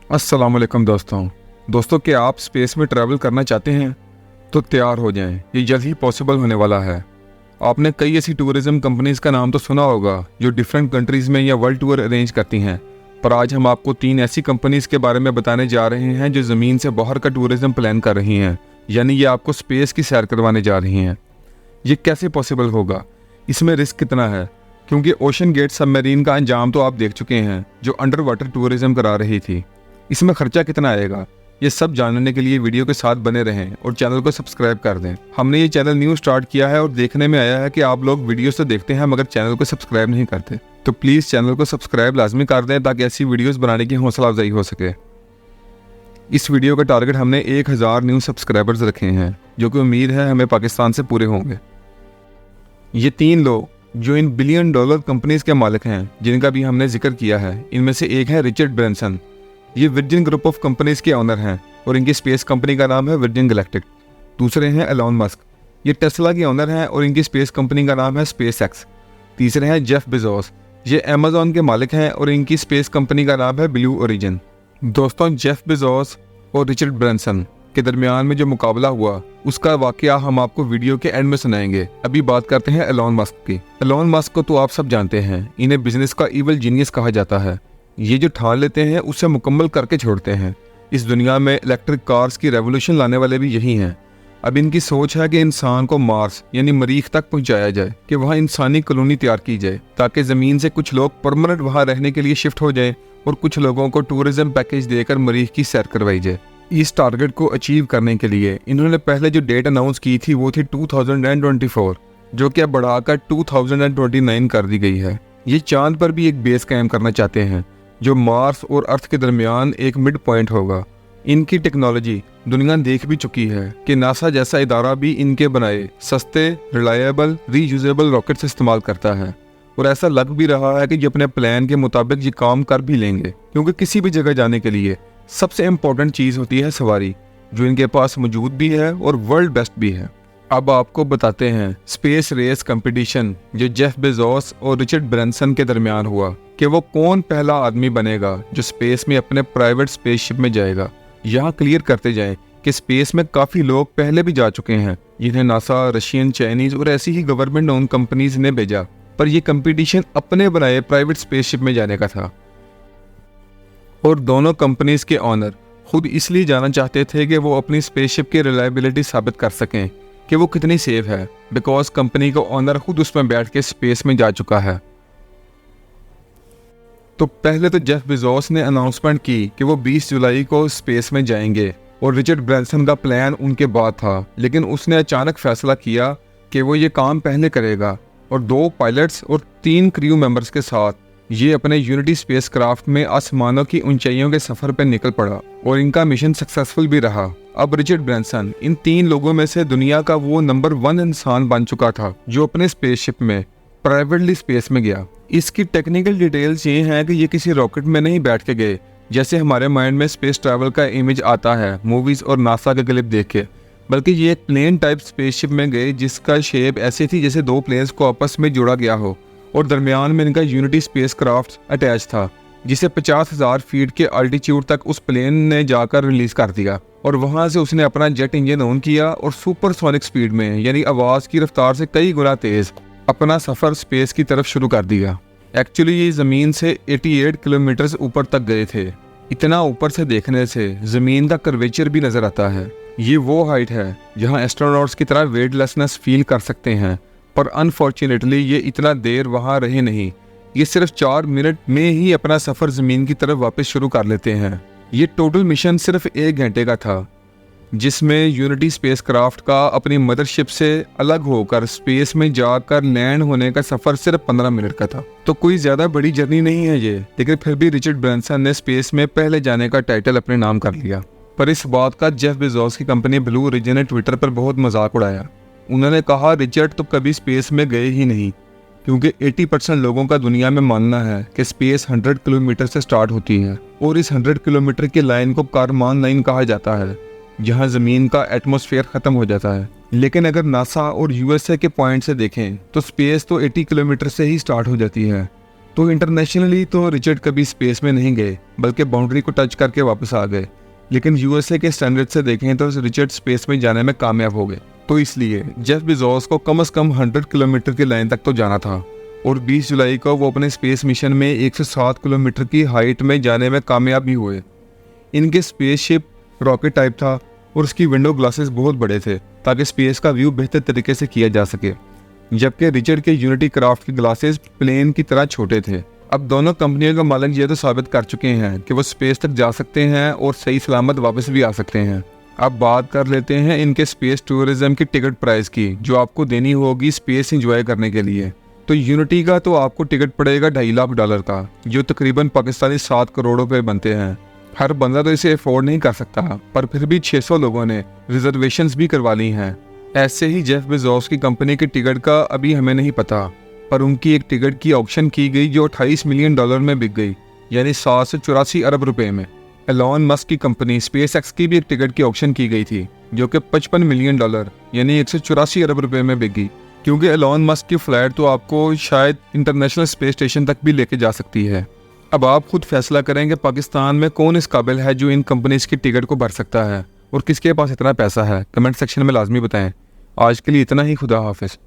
अस्सलाम वालेकुम दोस्तों क्या आप स्पेस में ट्रैवल करना चाहते हैं तो तैयार हो जाएं, ये जल्द ही पॉसिबल होने वाला है। आपने कई ऐसी टूरिज्म कंपनीज का नाम तो सुना होगा जो डिफरेंट कंट्रीज़ में या वर्ल्ड टूर अरेंज करती हैं, पर आज हम आपको 3 ऐसी कंपनीज के बारे में बताने जा रहे हैं जो ज़मीन से बाहर का टूरिज्म प्लान कर रही हैं, यानी ये आपको स्पेस की सैर करवाने जा रही हैं। ये कैसे पॉसिबल होगा, इसमें रिस्क कितना है, क्योंकि ओशन गेट सबमरीन का अंजाम तो आप देख चुके हैं जो अंडर वाटर टूरिज्म करा रही थी। इसमें खर्चा कितना आएगा, ये सब जानने के लिए वीडियो के साथ बने रहें और चैनल को सब्सक्राइब कर दें। हमने ये चैनल न्यू स्टार्ट किया है और देखने में आया है कि आप लोग वीडियोस तो देखते हैं मगर चैनल को सब्सक्राइब नहीं करते, तो प्लीज़ चैनल को सब्सक्राइब लाजमी कर दें ताकि ऐसी वीडियोस बनाने की हौसला अफजाई हो सके। इस वीडियो का टारगेट हमने 1000 न्यू सब्सक्राइबर्स रखे हैं, जो कि उम्मीद है हमें पाकिस्तान से पूरे होंगे। ये 3 लोग जो इन बिलियन डॉलर कंपनीज के मालिक हैं जिनका भी हमने जिक्र किया है, इनमें से एक है रिचर्ड ब्रैंसन। ये वर्जिन ग्रुप ऑफ कंपनीज के ऑनर हैं और इनकी स्पेस कंपनी का नाम है वर्जिन गैलेक्टिक। दूसरे हैं एलॉन मस्क, ये टेस्ला के ऑनर हैं और इनकी स्पेस कंपनी का नाम है स्पेस एक्स। तीसरे हैं जेफ बेजोस, ये अमेज़न के मालिक हैं और इनकी स्पेस कंपनी का नाम है ब्लू ओरिजिन। दोस्तों, जेफ बेजोस और रिचर्ड ब्रैंसन के दरमियान में जो मुकाबला हुआ उसका वाकया हम आपको वीडियो के एंड में सुनाएंगे। अभी बात करते हैं एलॉन मस्क की। एलॉन मस्क को तो आप सब जानते हैं, इन्हें बिजनेस का इवल जीनियस कहा जाता है। ये जो ठान लेते हैं उसे मुकम्मल करके छोड़ते हैं। इस दुनिया में इलेक्ट्रिक कार्स की रेवोल्यूशन लाने वाले भी यही हैं। अब इनकी सोच है कि इंसान को मार्स यानी मरीख तक पहुंचाया जाए, कि वहाँ इंसानी कॉलोनी तैयार की जाए ताकि ज़मीन से कुछ लोग परमानेंट वहाँ रहने के लिए शिफ्ट हो जाए और कुछ लोगों को टूरिज्म पैकेज देकर मरीख की सैर करवाई जाए। इस टारगेट को अचीव करने के लिए इन्होंने पहले जो डेट अनाउंस की थी वो थी 2024, जो कि अब बढ़ाकर 2029 कर दी गई है। ये चांद पर भी एक बेस कायम करना चाहते हैं जो मार्स और अर्थ के दरमियान एक मिड पॉइंट होगा। इनकी टेक्नोलॉजी दुनिया देख भी चुकी है कि नासा जैसा इदारा भी इनके बनाए सस्ते, रिलायबल, रीयूजेबल रॉकेट्स इस्तेमाल करता है और ऐसा लग भी रहा है कि ये अपने प्लान के मुताबिक ये काम कर भी लेंगे, क्योंकि किसी भी जगह जाने के लिए सबसे इम्पोर्टेंट चीज़ होती है सवारी, जो इनके पास मौजूद भी है और वर्ल्ड बेस्ट भी है। अब आपको बताते हैं स्पेस रेस कंपटीशन जो जेफ बेजोस और रिचर्ड ब्रैंसन के दरमियान हुआ कि वो कौन पहला आदमी बनेगा जो स्पेस में अपने प्राइवेट स्पेसशिप में जाएगा। यहाँ क्लियर करते जाएं कि स्पेस में काफ़ी लोग पहले भी जा चुके हैं जिन्हें नासा, रशियन, चाइनीज़ और ऐसी ही गवर्नमेंट ओन कंपनीज ने भेजा, पर यह कंपटीशन अपने बनाए प्राइवेट स्पेसशिप में जाने का था। और दोनों कंपनीज के ऑनर खुद इसलिए जाना चाहते थे कि वो अपनी स्पेसशिप की रिलायबिलिटी साबित कर सकें कि वो कितनी सेफ है, बिकॉज कंपनी का ऑनर खुद उसमें बैठ के स्पेस में जा चुका है। तो पहले तो जेफ बेजोस ने अनाउंसमेंट की कि वो 20 जुलाई को स्पेस में जाएंगे और रिचर्ड ब्रैंसन का प्लान उनके बाद था, लेकिन उसने अचानक फैसला किया कि वो ये काम पहले करेगा और 2 पायलट्स और 3 क्रू मेंबर्स के साथ ये अपने यूनिटी स्पेसक्राफ्ट में आसमानों की ऊंचाइयों के सफर पर निकल पड़ा और इनका मिशन सक्सेसफुल भी रहा। अब रिचर्ड ब्रैंसन इन 3 लोगों में से दुनिया का वो नंबर 1 इंसान बन चुका था जो अपने स्पेसशिप में प्राइवेटली स्पेस में गया। इसकी टेक्निकल डिटेल्स ये हैं कि ये किसी रॉकेट में नहीं बैठ के गए, जैसे हमारे माइंड में स्पेस ट्रैवल का इमेज आता है मूवीज और नासा के क्लिप देख के, बल्कि ये एक प्लेन टाइप स्पेसशिप में गए जिसका शेप ऐसी थी जैसे 2 प्लेन्स को आपस में जोड़ा गया हो और दरमियान में इनका यूनिटी स्पेसक्राफ्ट अटैच था, जिसे 50,000 फीट के अल्टीट्यूड तक उस प्लेन ने जाकर रिलीज कर दिया और वहां से उसने अपना जेट इंजन ऑन किया और सुपरसोनिक स्पीड में यानी आवाज की रफ्तार से कई गुना तेज अपना सफर स्पेस की तरफ शुरू कर दिया। एक्चुअली ये जमीन से 88 किलोमीटर ऊपर तक गए थे। इतना ऊपर से देखने से जमीन का कर्वेचर भी नजर आता है। ये वो हाइट है जहां एस्ट्रोनॉट्स की तरह वेटलेसनेस फील कर सकते हैं, पर अनफॉर्चुनेटली ये इतना देर वहां रहे नहीं। ये सिर्फ 4 मिनट में ही अपना सफर जमीन की तरफ वापस शुरू कर लेते हैं। ये टोटल मिशन सिर्फ 1 घंटे का था, जिसमें यूनिटी स्पेसक्राफ्ट का अपनी मदरशिप से अलग होकर स्पेस में जाकर लैंड होने का सफर सिर्फ 15 मिनट का था। तो कोई ज्यादा बड़ी जर्नी नहीं है ये, लेकिन फिर भी रिचर्ड ब्रैंसन ने स्पेस में पहले जाने का टाइटल अपने नाम कर लिया। पर इस बात का जेफ बेजोस की कंपनी ब्लू ओरिजिन ने ट्विटर पर बहुत मजाक उड़ाया। उन्होंने कहा रिचर्ड तो कभी स्पेस में गए ही नहीं, क्योंकि 80% लोगों का दुनिया में मानना है कि स्पेस 100 किलोमीटर से स्टार्ट होती है और इस 100 किलोमीटर की लाइन को कारमान लाइन कहा जाता है, जहां जमीन का एटमॉस्फेयर खत्म हो जाता है। लेकिन अगर नासा और यूएसए के पॉइंट से देखें तो स्पेस तो 80 किलोमीटर से ही स्टार्ट हो जाती है। तो इंटरनेशनली तो रिचर्ड कभी स्पेस में नहीं गए, बल्कि बाउंड्री को टच करके वापस आ गए। लेकिन यूएसए के स्टैंडर्ड से देखें तो रिचर्ड स्पेस में जाने में कामयाब हो गए। तो इसलिए जेफ बेजोस को कम से कम 100 किलोमीटर की लाइन तक तो जाना था, और 20 जुलाई को वो अपने स्पेस मिशन में 107 किलोमीटर की हाइट में जाने में कामयाब भी हुए। इनके स्पेसशिप रॉकेट टाइप था और उसकी विंडो ग्लासेस बहुत बड़े थे ताकि स्पेस का व्यू बेहतर तरीके से किया जा सके, जबकि रिचर्ड के यूनिटी क्राफ्ट के ग्लासेस प्लेन की तरह छोटे थे। अब दोनों कंपनियों के मालिक ये तो साबित कर चुके हैं कि वो स्पेस तक जा सकते हैं और सही सलामत वापस भी आ सकते हैं। अब बात कर लेते हैं इनके स्पेस टूरिज्म की टिकट प्राइस की, जो आपको देनी होगी स्पेस एंजॉय करने के लिए। तो यूनिटी का तो आपको टिकट पड़ेगा $2.5 लाख का, जो तकरीबन पाकिस्तानी 7 करोड़ रुपए बनते हैं। हर बंदा तो इसे अफोर्ड नहीं कर सकता, पर फिर भी 600 लोगों ने रिजर्वेशंस भी करवा ली हैं। ऐसे ही जेफ बेजोस की कंपनी की टिकट का अभी हमें नहीं पता, पर उनकी एक टिकट की ऑक्शन की गई जो $28 मिलियन में बिक गई, यानी 784 अरब रुपए में। एलॉन मस्क की कंपनी स्पेस एक्स की भी एक टिकट की ऑक्शन की गई थी, जो कि $55 मिलियन यानी 184 अरब रुपए में बिक गई, क्योंकि एलॉन मस्क की फ्लाइट तो आपको शायद इंटरनेशनल स्पेस स्टेशन तक भी लेके जा सकती है। अब आप खुद फैसला करेंगे पाकिस्तान में कौन इस काबिल है जो इन कंपनीज की टिकट को भर सकता है, और किसके पास इतना पैसा है। कमेंट सेक्शन में लाजमी बताएं। आज के लिए इतना ही। खुदा हाफिज।